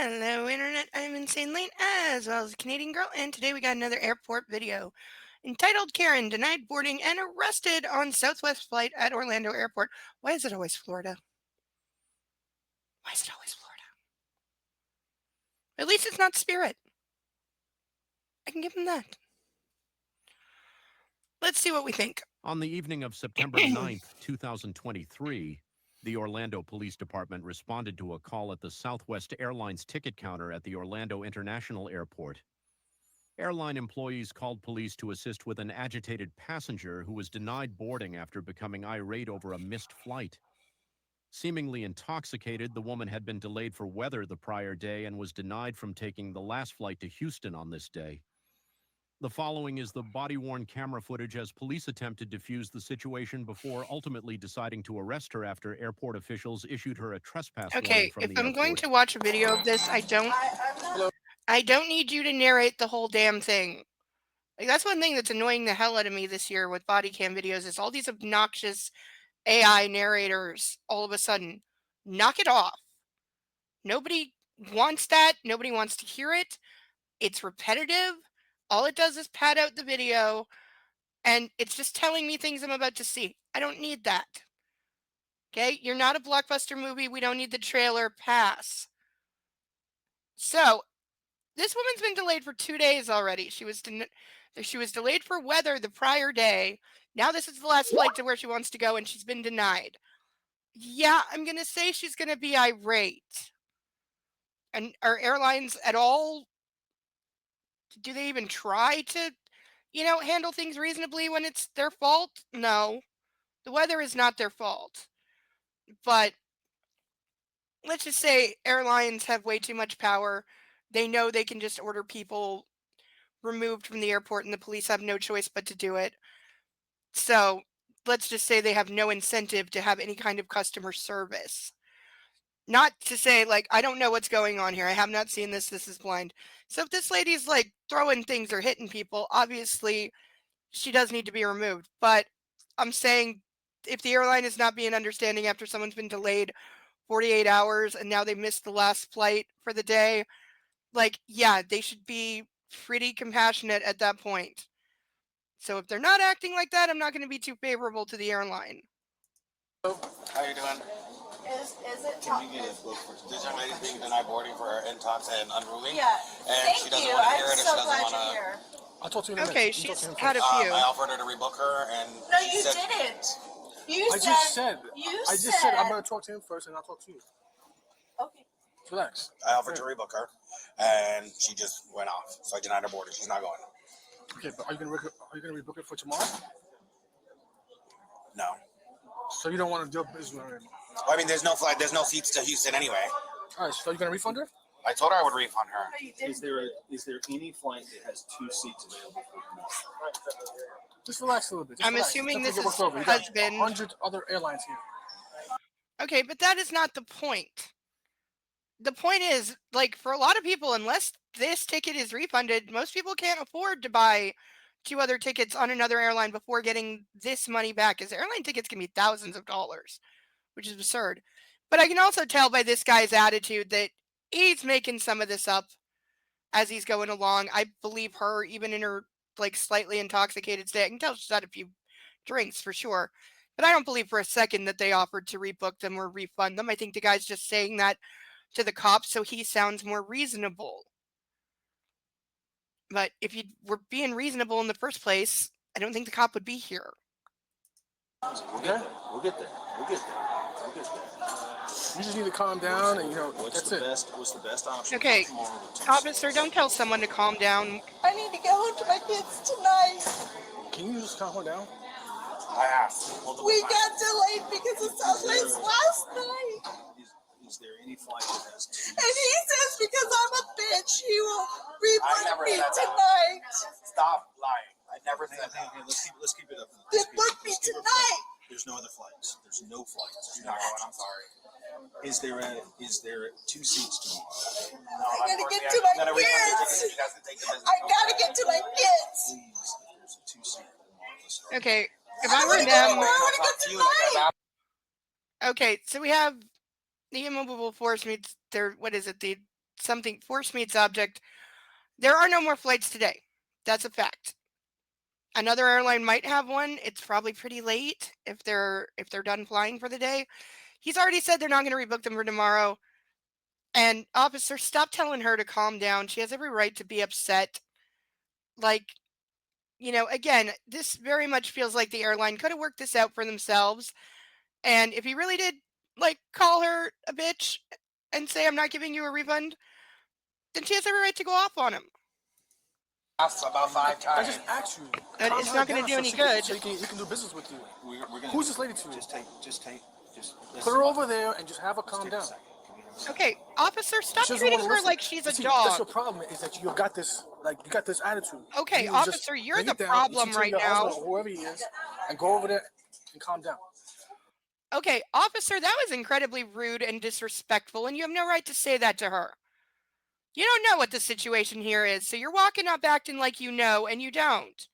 Hello, Internet. I'm Insane Lane as well as a Canadian girl, and today we got another airport video entitled Karen Denied Boarding and Arrested on Southwest Flight at Orlando Airport. Why is it always Florida? Why is it always Florida? At least it's not Spirit. I can give them that. Let's see what we think. On the evening of September 9th, 2023, the Orlando Police Department responded to a call at the Southwest Airlines ticket counter at the Orlando International Airport. Airline employees called police to assist with an agitated passenger who was denied boarding after becoming irate over a missed flight. Seemingly intoxicated, the woman had been delayed for weather the prior day and was denied from taking the last flight to Houston on this day. The following is the body-worn camera footage as police attempt to defuse the situation before ultimately deciding to arrest her after airport officials issued her a trespass warning Okay, from if the I'm airport. going to watch a video of this, I don't need you to narrate the whole damn thing. Like, that's one thing that's annoying the hell out of me this year with body cam videos is all these obnoxious AI narrators all of a sudden. Knock it off. Nobody wants that. Nobody wants to hear it. It's repetitive. All it does is pad out the video and it's just telling me things I'm about to see. I don't need that. Okay? You're not a blockbuster movie. We don't need the trailer. Pass. So, this woman's been delayed for 2 days already. She was delayed for weather the prior day. Now this is the last flight to where she wants to go and she's been denied. Yeah, I'm going to say she's going to be irate. And are airlines at all, do they even try to, handle things reasonably when it's their fault? No. The weather is not their fault. But let's just say airlines have way too much power. They know they can just order people removed from the airport and the police have no choice but to do it. So let's just say they have no incentive to have any kind of customer service. Not to say, like, I don't know what's going on here. I have not seen this. This is blind. So if this lady's like throwing things or hitting people, obviously she does need to be removed. But I'm saying if the airline is not being understanding after someone's been delayed 48 hours and now they missed the last flight for the day, like, yeah, they should be pretty compassionate at that point. So if they're not acting like that, I'm not going to be too favorable to the airline. How you doing? Is it Can you get a book for this young lady's being denied boarding for her intox and unruly? Yeah. And she doesn't want to hear it. I'm Or so she doesn't glad want you're to. here. I'll talk to you in a Okay, minute. You talk to she's him had a first. few. I offered her to rebook her, and No, she you said, didn't. I just said I'm going to talk to him first, and I'll talk to you. Okay. Relax. I offered to rebook her, and she just went off. So I denied her boarding. She's not going. Okay, but are you going to rebook it for tomorrow? No. So you don't want to do business with her anymore? Well, I mean, there's no flight. There's no seats to Houston anyway. All right, so you're going to refund her? I told her I would refund her. No, you didn't. Is there any flight that has 2 seats available for tomorrow? Just relax a little bit. Just I'm relax. assuming Just this get is worked over. You got husband. 100 other airlines here. Okay, but that is not the point. The point is, like, for a lot of people, unless this ticket is refunded, most people can't afford to buy 2 other tickets on another airline before getting this money back, because airline tickets can be thousands of dollars, which is absurd. But I can also tell by this guy's attitude that he's making some of this up as he's going along. I believe her, even in her, like, slightly intoxicated state. I can tell she's had a few drinks for sure. But I don't believe for a second that they offered to rebook them or refund them. I think the guy's just saying that to the cops so he sounds more reasonable. But if you were being reasonable in the first place, I don't think the cop would be here. We'll get there. We'll get there. We'll get there. We'll get there. You just need to calm down, and What's that's the it. What's the best option? Okay, for tomorrow with 2 officer, seats? don't tell someone to calm down. I need to go home to my kids tonight. Can you just calm her down? I asked. We got delayed because of Southwest last night. Is there any flight that has 2 And he says because I'm a bitch, he will I refund never me said that. tonight. Stop lying. I never said Hey, that. let's keep it up. Then book me tonight. There's no other flights. There's no flights. She's not going. I'm sorry. Is there 2 seats tomorrow? No, I gotta unfortunately, get to my I'm gonna refund the kids. ticket. She has to take the business. I gotta get to my kids. Please, if there's a 2-seat tomorrow, let's start. Okay, if I I don't were want to go them. tomorrow. I want to go Talk to you like tonight. that. Okay, so we have the immovable force meets their, what is it, the something force meets object. There are no more flights today. That's a fact. Another airline might have one. It's probably pretty late if they're done flying for the day. He's already said they're not going to rebook them for tomorrow. And officer, stop telling her to calm down. She has every right to be upset. Like, you know, again, this very much feels like the airline could have worked this out for themselves. And if he really did, like, call her a bitch and say, I'm not giving you a refund, then she has every right to go off on him. About 5 I times. just asked you. And calm it's her not gonna down do any she can- good. So he can do business with you. We're gonna Who's this lady to you? just Put her over there and just have her calm down. Okay, officer, stop She doesn't treating wanna her listen. like she's a See, That's your dog. problem is that you got this attitude. Okay, You need to just officer, you're bring the it down, problem listen to right your husband now. or whoever he is, and go over there and calm down. Okay, officer, that was incredibly rude and disrespectful, and you have no right to say that to her. You don't know what the situation here is, so you're walking up acting like you know, and you don't.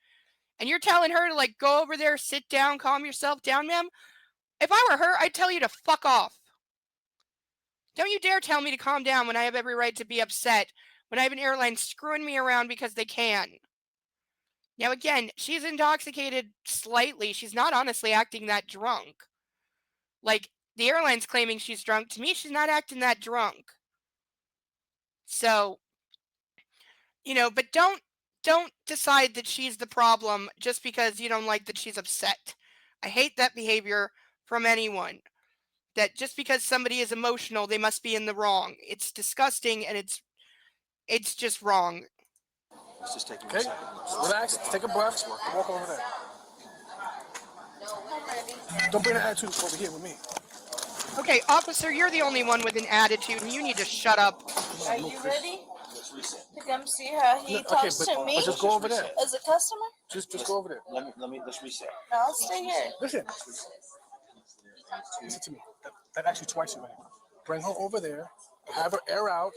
And you're telling her to, like, go over there, sit down, calm yourself down, ma'am. If I were her, I'd tell you to fuck off. Don't you dare tell me to calm down when I have every right to be upset, when I have an airline screwing me around because they can. Now, again, she's intoxicated slightly. She's not honestly acting that drunk. Like, the airline's claiming she's drunk. To me, she's not acting that drunk. So, you know, but don't decide that she's the problem just because you don't like that she's upset. I hate that behavior from anyone. That just because somebody is emotional, they must be in the wrong. It's disgusting and it's just wrong. Let's just take it Okay? Relax, take a breath, walk over there. Don't bring an attitude over here with me. Okay, officer, you're the only one with an attitude and you need to shut up. Are you ready to come see how he talks to me But just go over there. as a customer? Just go over there. Let's reset. No, I'll stay here. Listen to me. That actually twice already. Bring her over there, have her air out,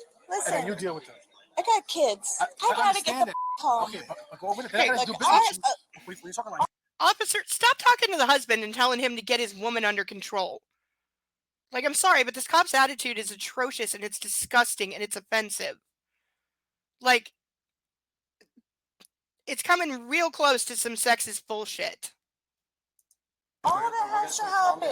and then you Listen, deal with her. I got kids. I gotta get understand the it. home. Okay, but go over there. Okay, They're gonna Like, do I, business. What are you talking about? Officer, stop talking to the husband and telling him to get his woman under control. Like, I'm sorry, but this cop's attitude is atrocious and it's disgusting and it's offensive. Like, it's coming real close to some sexist bullshit. all that has to happen.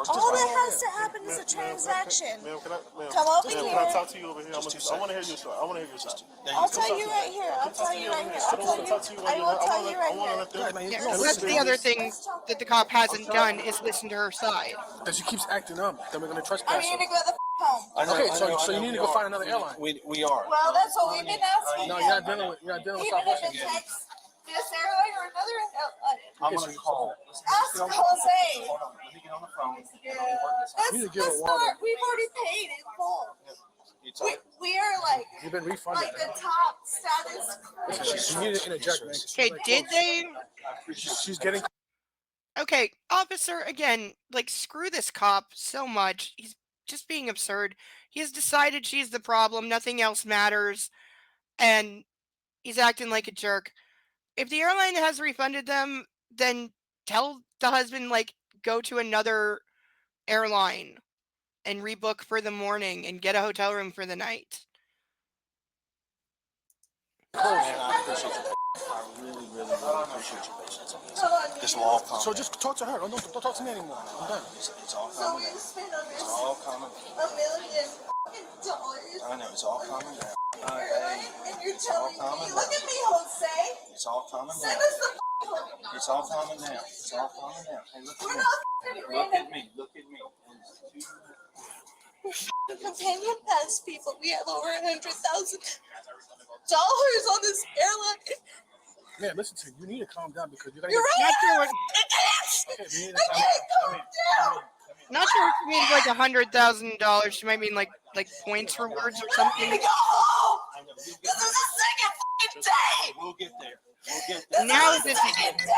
All that has to happen is a transaction. Come over Can I here. talk to you over here? I want to hear your story. I want to hear your story. I'll tell you right here. I'll tell you right here. I will tell you right here. Yeah, that's the other thing that the cop hasn't done is listen to her side. That she keeps acting up. Then we're gonna I trespass need her. to go the home. Okay, so you need to go find another airline. We are. Well, that's what we've been asking No, him. you're not dealing with Even if Southwest. it takes this airline or another airline. I'm gonna call. Ask Jose. Hold on. Let me get on the phone. You need to give her That's water. not, we've already paid in full. It's all. We are like You've been refunded. the top status. You need to interject, man. Okay, did they? She's getting. Okay, officer, again, like, screw this cop so much. He's just being absurd. He has decided she's the problem. Nothing else matters. And he's acting like a jerk. If the airline has refunded them, then tell the husband, like, go to another airline and rebook for the morning and get a hotel room for the night. Man, I appreciate you. I really, really, really appreciate your patience on this. This will all calm So down. just talk to her. Don't talk to me anymore. I'm done. It's all So calming we down. spent It's all calming down. $1 million dollars. I know, it's all calming down. Airline, and you're telling me, calming look at me, Jose. It's all calming Send down. us the home. It's all calming down. It's all calming down. Hey, look We're at not me. Look random at me. Look at me. companion pass people. We have over $100,000 on this airline. Man, listen to me. You need to calm down because you're gonna You're get. right. Not sure what, Okay, we need I to can't calm down. not sure if she means like $100,000. She might mean like points rewards or I something. need to go home. This is the second fucking day. We'll get there. We'll get there. Now this is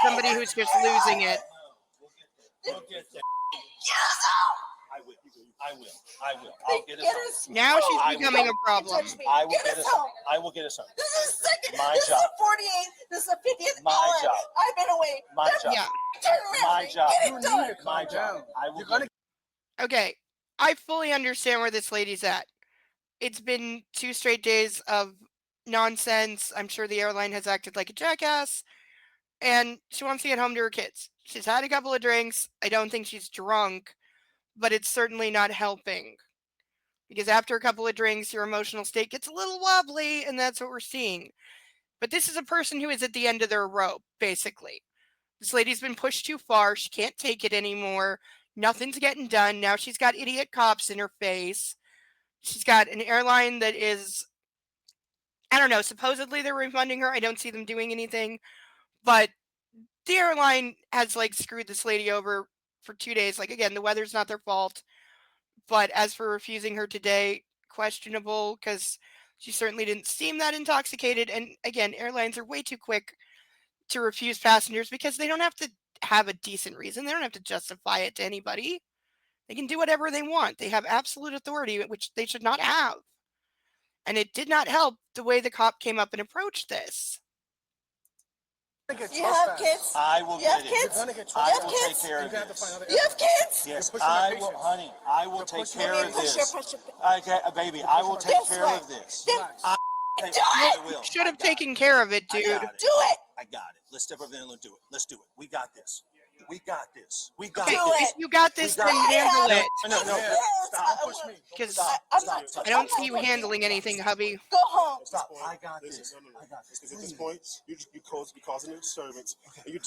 somebody who's just losing it. We'll get there. Get us home. I will. I will. I will. I'll get Get us. us. Now she's I will. becoming a problem. Touch me. I will Get get us us. home. I will get us home. This is the second. My This is job. the 48th. This is the 50th My hour. job. I've been away. My job. Yeah. Turn around. My job. Get You it need done. to calm My down. job. I will. You're gonna. Okay, I fully understand where this lady's at. it's been 2 straight days of nonsense. I'm sure the airline has acted like a jackass, and she wants to get home to her kids. She's had a couple of drinks. I don't think she's drunk, but it's certainly not helping. Because after a couple of drinks, your emotional state gets a little wobbly, and that's what we're seeing. But this is a person who is at the end of their rope, basically. This lady's been pushed too far. She can't take it anymore. Nothing's getting done. Now she's got idiot cops in her face. She's got an airline that is, I don't know, supposedly they're refunding her. I don't see them doing anything. But the airline has like screwed this lady over for 2 days. Like, again, the weather's not their fault. But as for refusing her today, questionable, because she certainly didn't seem that intoxicated. And again, airlines are way too quick to refuse passengers because they don't have to have a decent reason. They don't have to justify it to anybody. They can do whatever they want. They have absolute authority, which they should not have. And it did not help the way the cop came up and approached this. You have kids? I will You have get it. kids? You're gonna get I You have will kids? take care You're of gonna have to this. find other You have kids? Yes, You're pushing my I will, patience. honey. I will You're take pushing care my of patience. this. Okay, baby, I will take This care way. of this. Relax. I will. Should have taken care of it, I dude. got it. Do it! I got it. Let's step over there and do it. Let's do it. We got this. We got this. We got Okay, Do this. if you got this, We then got it. handle No, it. No. Yes, Stop. Push me. Because Stop. I'm Stop. not- Stop. I don't Stop. see you handling anything, hubby. Go home. Stop. I got this. Listen, no. I got this. Because at this Please. point, you're causing a disturbance. And you're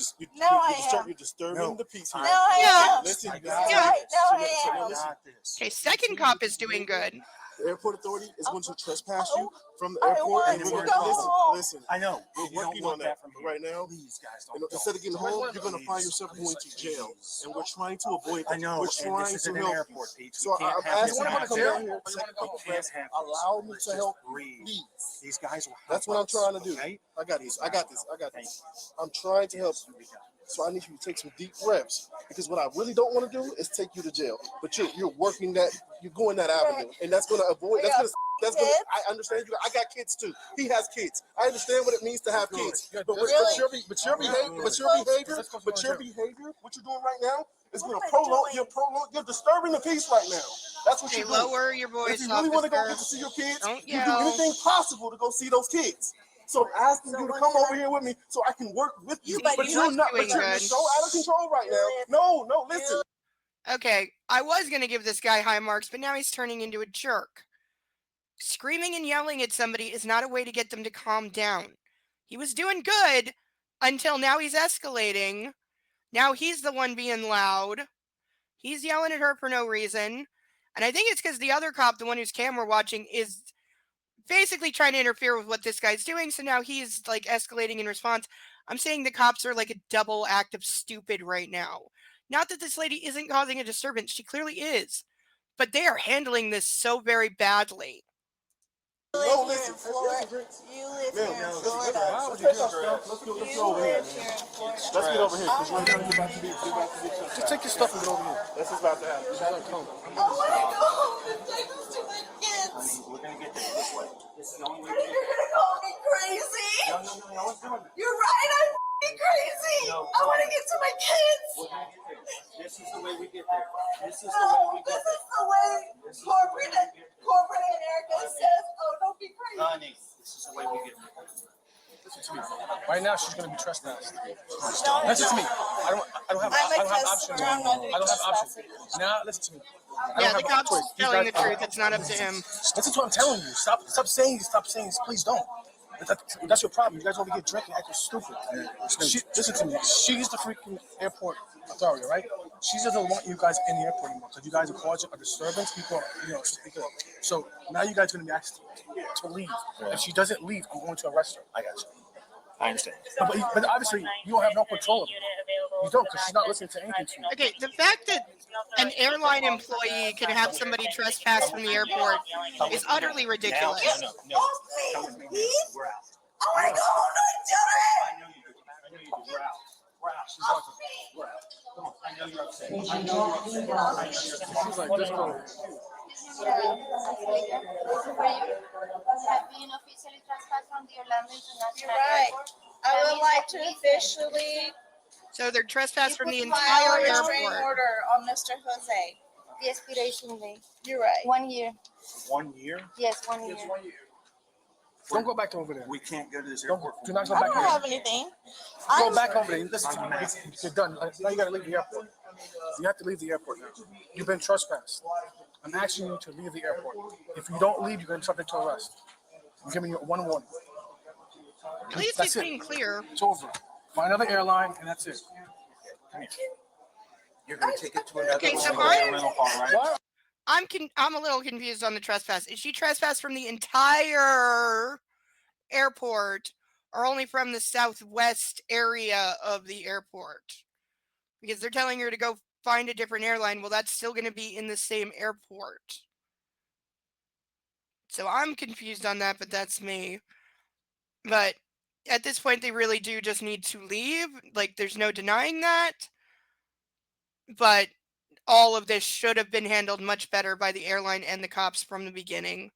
disturbing No. the peace here. No, I Yeah. am. Listen, I got Yeah. it. No, I So am. I listen, got this. Okay, second cop is doing good. the airport authority is going to trespass you from the I airport. want And to we're go home. listen. I know. We're You don't working want on that. from But here. right now, Please, guys, you know, don't. instead of getting home, you're going to find Please. yourself going to jail. Please. And we're trying to avoid that. I know. We're And trying this is to at an help airport, you. Pete. So We can't I'm have asking this you to come happen. down here, We take a couple can't breaths, have allow this. me Let's to just help breathe. you. These guys will help That's what I'm us, trying to do. okay? I got this. I'm trying to help you. So I need you to take some deep breaths because what I really don't want to do is take you to jail. But you're working that, you're going that avenue, and that's going to avoid. That's going to. I understand you. I got kids too. He has kids. I understand what it means to have kids. But your behavior, what you're doing right now is going to prolong. You're disturbing the peace right now. That's what Okay, you're doing. lower your If voice, you really want to go officer. get to see your kids, Don't you do yell. anything possible to go see those kids. So I'm asking you to come over here with me so I can work with you. But But you're you're not. doing But you're good. so out of control right now. No, listen. Okay, I was going to give this guy high marks, but now he's turning into a jerk. Screaming and yelling at somebody is not a way to get them to calm down. He was doing good until now he's escalating. Now he's the one being loud. He's yelling at her for no reason. And I think it's because the other cop, the one who's camera watching, is basically trying to interfere with what this guy's doing. So now he's like escalating in response. I'm saying the cops are like a double act of stupid right now. Not that this lady isn't causing a disturbance. She clearly is. But they are handling this so very badly. No, listen. You live Ma'am, here in listen, Florida. let's take our stuff. Let's go You over here. live here in Florida. Let's get over here because we're about to be. Just take your stuff and get over here. That's what's about to happen. I want to go home and take this to my kids. We're going to get there this way. This is the only way. You're gonna call me crazy. No, it's doing it. You're right. I'm f***ing crazy. I want to get to my kids. We're going to get there. This is the way we get there. This is the way No, we this get there. is the way corporate America says. Oh, don't be crazy. Honey, this is the way we get there. Listen to me. Right now, she's gonna be trespassed. No, Listen to me. I don't have I'm a options. customer. I'm not doing I don't have options. trespassing. Now, listen to me. I Yeah, don't the have a cop's choice. These telling the guys- truth. It's not up to him. Listen to what I'm telling you. Stop saying this. Please don't. That's your problem. You guys over here drinking, acting stupid. Listen to me. She's the freaking airport authority, right? She doesn't want you guys in the airport anymore because you guys are causing a disturbance. People, so now you guys are gonna be asked to leave. If she doesn't leave, I'm going to arrest her. I got you. I understand. But obviously, you don't have no control of it. You don't, because she's not listening to anything to you. Okay, the fact that an airline employee can have somebody trespass from the airport is utterly ridiculous. No. Off me, please. We're out. I want to go home to my children. I know you do. I know you do. We're out. We're out. She's Off out. me. We're out. Come on. I know you're upset. I know you're upset. I know you're upset. She's like, this girl. You're right. I would like to officially So they're trespassed from the put entire my restraining airport. order on Mr. Jose. the expiration date. You're right. 1 year. 1 year? Yes, 1 year. Don't go back over there. We can't go to this Don't, airport. do not go I back don't over have there. anything. Go back over there. Listen to me. You're done. Now you gotta leave the airport. You have to leave the airport now. You've been trespassed. I'm asking you to leave the airport. If you don't leave, you're going to be subject to arrest. I'm giving you one warning. At least That's he's it. being clear. It's over. Find another airline, and that's it. You're going to take it to another Okay, so rental car, right? What? I'm a little confused on the trespass. Is she trespassed from the entire airport or only from the southwest area of the airport? Because they're telling her to go find a different airline. Well, that's still going to be in the same airport. So I'm confused on that, but that's me. But at this point, they really do just need to leave. Like, there's no denying that. But all of this should have been handled much better by the airline and the cops from the beginning.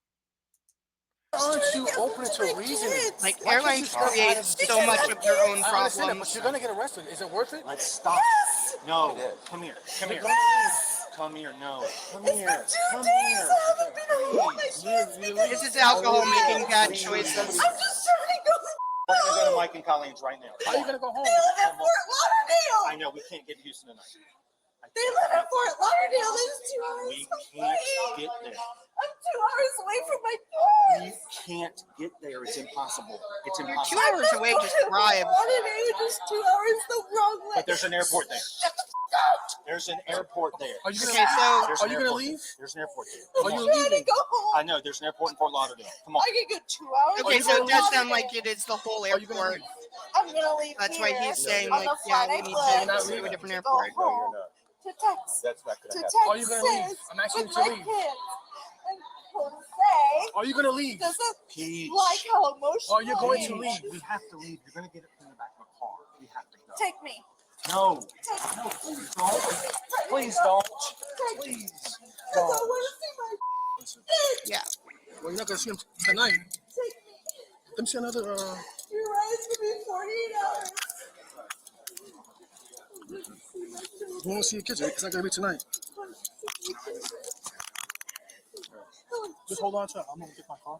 Aren't you open to reasoning? Like, Why can't you airlines stop create out of- so much of their own I understand that, but problems. you're going to get arrested. Is it worth it? Let's stop. Yes. No, come here. Come here. Yes. Come here. No. Come It's here. been 2 Come days. here. I haven't been home. My kids because This is alcohol making bad Please. choices. I'm just trying to go. We're going to go to Mike and Colleen's right now. How are you going to go home? They live in Fort Lauderdale. I know we can't get to Houston tonight. They live in Fort Lauderdale. This is 2 hours We away. can't get there. I'm 2 hours away from my We kids. can't get there. It's impossible. It's You're impossible. 2 hours away, just drive. Just 2 hours the wrong way. But there's an airport there. Shut the f up. There's an airport there. Are you going Okay, so There's Are an you gonna airport leave? there. There's an airport there. Are Come you on. I'm trying to leaving? go home. I know. There's an airport in Fort Lauderdale. Come on. I can go 2 hours. okay, you so it gonna does leave? sound like it is the whole Are you going to airport. leave? I'm gonna leave That's here why he's saying, on like, the yeah, we Friday need flight to not go to a leaving. different to go airport. home to Texas. That's not To going to happen. Texas. Are you gonna leave? I'm asking with you to my leave. kids. And Jose Are you going to leave? doesn't Peach. like how emotional. Are you going he to is. leave? We have to leave. You're going to get it from the back of a car. We have to go. Take me. No. Take me. No, please don't. Please don't. Take me. Please. Because I want to see my kids. Yeah. Well, you're not going to see him tonight. Take me. Let me see another. You're right. It's gonna be 48 hours. You want to see your kids? It's not going to be tonight. Just hold on to it. I'm going to get my car.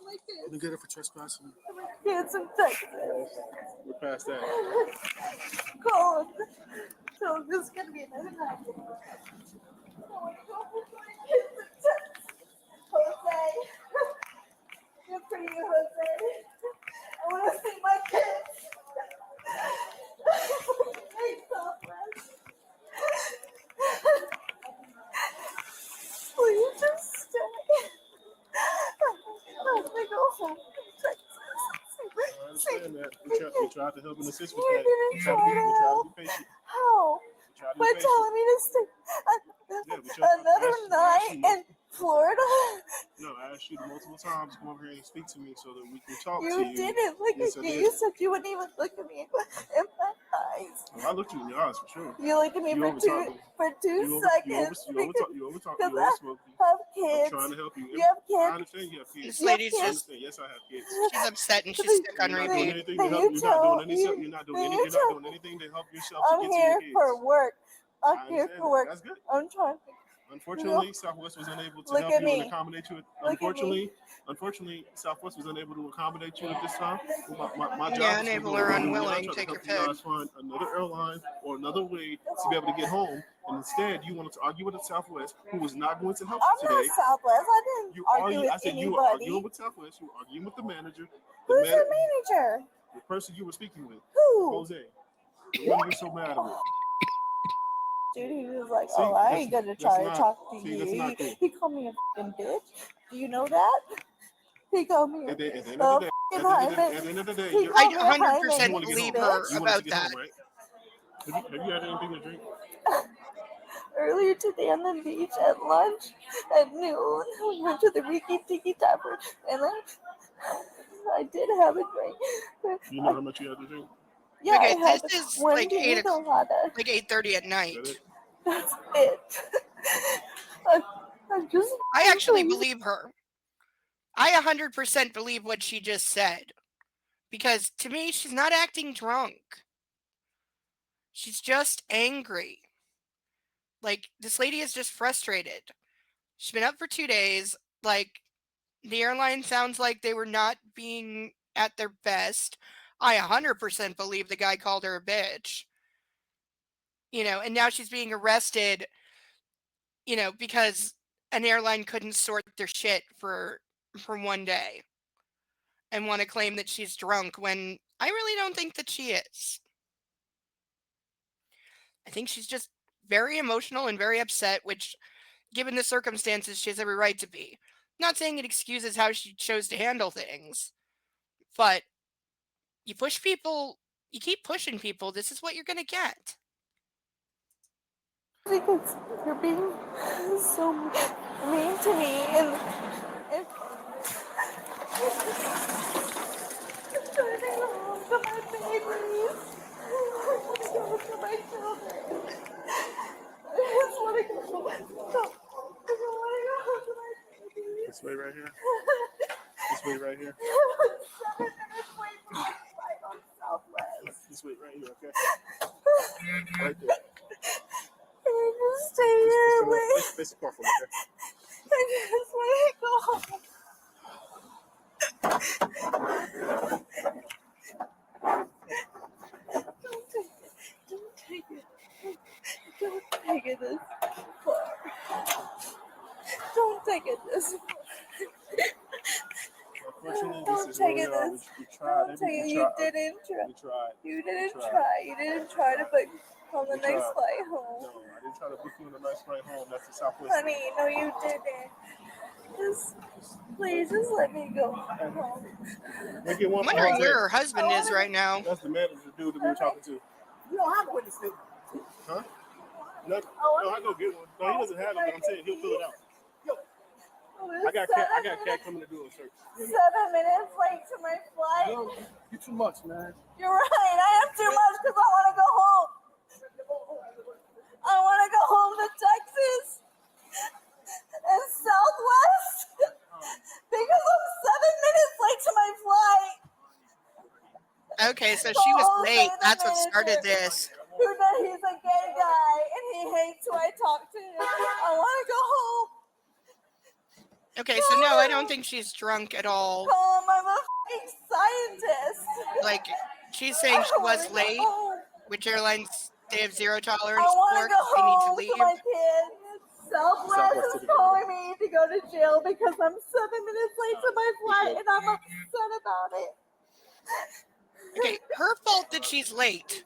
My kids. Let me get it for trespassing. Kids in Texas. We're past that. Cold. So this is gonna be another night. I want to go with my kids in Texas. Jose. Good for you, Jose. I want to see my kids. Thanks, Southwest. Will you just stay? I'm gonna go home to Texas. I understand that. We tried to help and assist with You that. didn't We try tried to to help. be patient. How? We tried to By be patient. telling me to stay Yeah, we tried- another I night asked you- in Florida. No, I asked you multiple times to come over here and speak to me so that we can talk to You you. didn't look Yes, at I me. did. You said you wouldn't even look at me in my eyes. Well, I looked you in the eyes for sure. You looked at me You for overtalked two me. for 2 You seconds overtalked. You because overspoke me. I have I'm kids. trying to help you. You have I kids. understand you have kids. This You have lady's I kids. just, understand. Yes, I have kids. she's upset and she's stuck on You're not doing repeat. anything Then to help. you You're tell- not doing anything. you- You're not then doing you anything. You're tell- not doing anything to help yourself I'm to get here to your for kids. work. I I'm here understand for that. work. That's good. I'm trying. Unfortunately, Southwest was unable to Look help at you me. and accommodate you. Look at me. Unfortunately, Southwest was unable to accommodate you at this time. My job Yeah, is to unable go or around and unwilling, try to take help your you pick. guys find another airline or another way to be able to get home. And instead, you wanted to argue with the Southwest, who was not going to help I'm you not today. Southwest. I didn't You argue argue. with I said you were anybody. arguing with Southwest. You were arguing with the manager, Who's your manager? the person you were speaking with, Who? Jose. The one you were so mad with. Dude, he was like, See, "Oh, I ain't that's- gonna try to that's talk not- to see, you." that's not cool. He called me a fucking bitch. Do you know that? He called me At the end a of the day, fucking Hyman. at the end of the day, He you're, I called me a 100% you Hyman, want to get believe home. her You want to about get that. home, right? Have you had anything to drink? Earlier today on the beach at lunch at noon, we went to the Riki Tiki Tavern, and I did have a drink. But You know how much you had to drink? yeah, Okay, I had this is one like pina 8 colada. like 8:30 at Is night. that it? That's it. I just I actually believe her. I 100% believe what she just said. Because to me, she's not acting drunk. She's just angry. Like, this lady is just frustrated. She's been up for 2 days. Like, the airline sounds like they were not being at their best. I 100% believe the guy called her a bitch. And now she's being arrested, because an airline couldn't sort their shit for 1 day and want to claim that she's drunk when I really don't think that she is. I think she's just very emotional and very upset, which, given the circumstances, she has every right to be. Not saying it excuses how she chose to handle things, but you push people, you keep pushing people, this is what you're going to get. Because you're being so mean to me, and I'm trying to go home to my babies. I want to go home to my children. I just want to go home. I don't want to go home to my babies. This way right here. This way right here. 7 minutes away from my flight on Southwest. This way right here, okay? Right there. Can I just stay here? Face the car for me, okay? I just want to go home. Don't take it. Don't take it this far. Don't take it this far. Unfortunately, Don't this is take where it we are. this. We tried Don't take it. everything. You didn't try. We tried. You didn't tried. try. You didn't try to put on the We next tried. flight home. No, I didn't try to book you on the nice flight home. That's the Southwest. Honey, no, you didn't. Just, please, just let me go home. They get one I'm wondering for where her husband is right now. That's the manager dude that we were talking to. You don't have one to sleep. Huh? No, I go get one. No, he doesn't have it, but I'm saying he'll fill it out. I got cat coming to do a search. 7 minutes late to my flight. Yo, you too much, man. You're right. I am too much because I want to go home. I want to go home to Texas and Southwest because I'm 7 minutes late to my flight. Okay, so she was late. That's what started this. Who knows? He's a gay guy and he hates who I talk to. I want to go home. Okay, so no, I don't think she's drunk at all. Home. I'm a fucking scientist. Like, she's saying she was late, which airlines they have zero tolerance I want for. to go They need to home leave. to my kids. Southwest is calling me to go to jail because I'm 7 minutes late to my flight and I'm upset about it. Okay, her fault that she's late.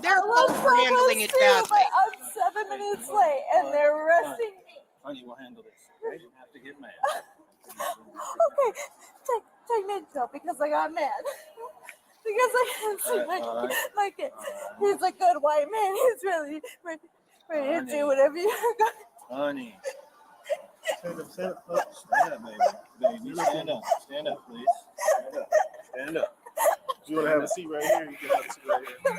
Their I love fault for handling it Southwest too, badly. but I'm 7 minutes late and they're arresting me. Honey, we'll handle this. You don't have to get mad. Okay, take me to jail because I got mad. Because I can't see my kid. He's a good white man. He's really ready to do whatever you got. Honey, Stand up. stand up, baby. Baby, stand up. Stand up, please. Stand up. Stand up. You want to have a seat right here? You can have a seat right here. Come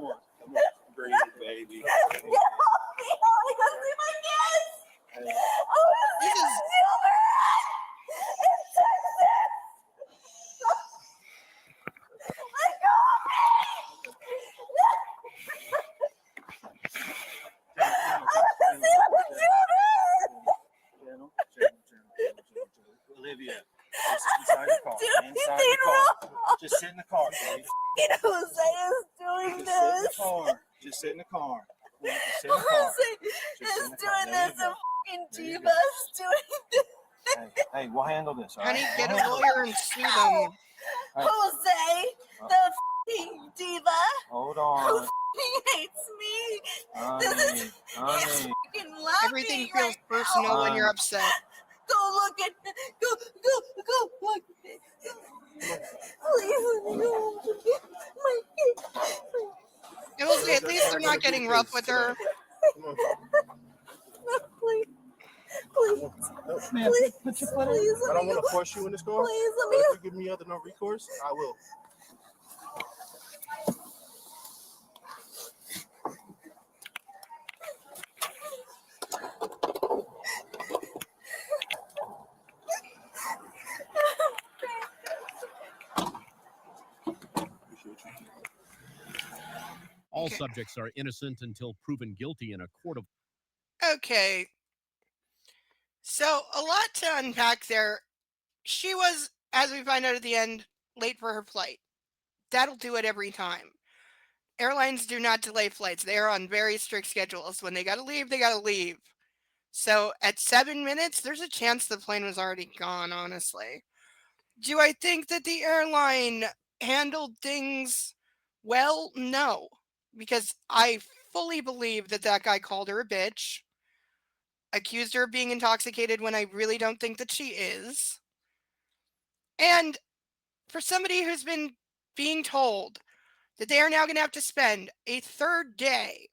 on. Come on. Breathe, baby. Get off me! I want to go see my kids! I want to see This my is- children! In Texas! Let go of me! I want to see my children! Channel. Olivia, just inside the car. Do Inside the anything car. wrong! Just sit in the car, baby. Jose is doing Just sit in the this! car. Just sit in the car. Just sit in the car. Jose Just is in the car. doing There you this go. and fucking There you Diva is doing this! Hey, we'll handle this, all right? Honey, get We'll a handle lawyer and sue them. Jose, the fucking diva Hold who on. fucking hates me. Honey, This is he's honey. fucking laughing Everything feels right personal when you're Fine. upset. Go look at go look. Please let me go home to get my kid. I will say, at least they're not getting rough with her. Come on. Please. Man, Please, put your please foot in. let I me don't want go. to force you in this car. Please let But me if go. you give me other no recourse, I will. All subjects are innocent until proven guilty in a court of Okay. So a lot to unpack there. She was, as we find out at the end, late for her flight. That'll do it every time. Airlines do not delay flights. They are on very strict schedules. When they gotta leave, they gotta leave. So at 7 minutes, there's a chance the plane was already gone, honestly. Do I think that the airline handled things well? No. Because I fully believe that that guy called her a bitch, accused her of being intoxicated when I really don't think that she is. And for somebody who's been being told that they are now going to have to spend a third day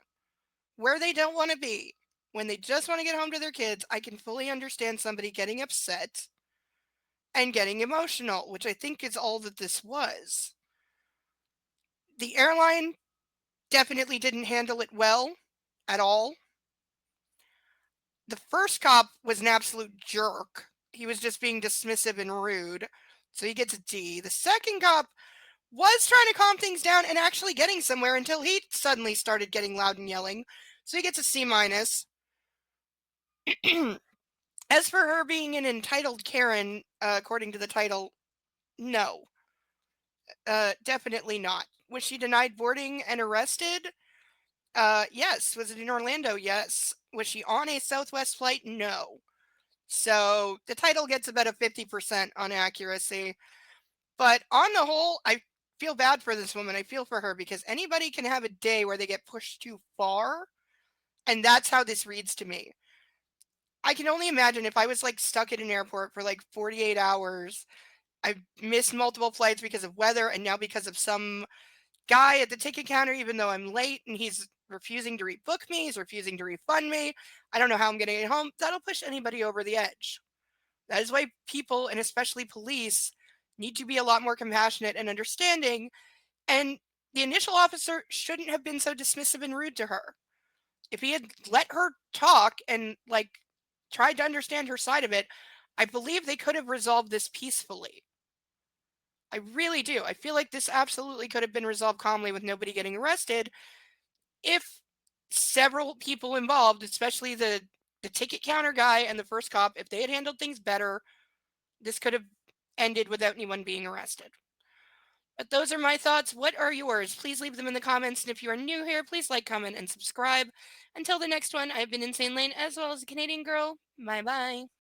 where they don't want to be, when they just want to get home to their kids, I can fully understand somebody getting upset and getting emotional, which I think is all that this was. The airline definitely didn't handle it well at all. The first cop was an absolute jerk. He was just being dismissive and rude. So he gets a D. The second cop was trying to calm things down and actually getting somewhere until he suddenly started getting loud and yelling. So he gets a C minus. As for her being an entitled Karen, according to the title, no. Definitely not. Was she denied boarding and arrested? Yes. Was it in Orlando? Yes. Was she on a Southwest flight? No. So the title gets about a 50% on accuracy. But on the whole, I feel bad for this woman. I feel for her because anybody can have a day where they get pushed too far. And that's how this reads to me. I can only imagine if I was like stuck at an airport for like 48 hours. I missed multiple flights because of weather and now because of some guy at the ticket counter, even though I'm late and he's refusing to rebook me, he's refusing to refund me. I don't know how I'm going to get home. That'll push anybody over the edge. That is why people, and especially police, need to be a lot more compassionate and understanding. And the initial officer shouldn't have been so dismissive and rude to her. If he had let her talk and like tried to understand her side of it, I believe they could have resolved this peacefully. I really do. I feel like this absolutely could have been resolved calmly with nobody getting arrested if several people involved, especially the ticket counter guy and the first cop, if they had handled things better, this could have ended without anyone being arrested. But those are my thoughts. What are yours? Please leave them in the comments. And if you are new here, please like, comment, and subscribe. Until the next one, I've been Insane Lane as well as a Canadian girl. Bye bye.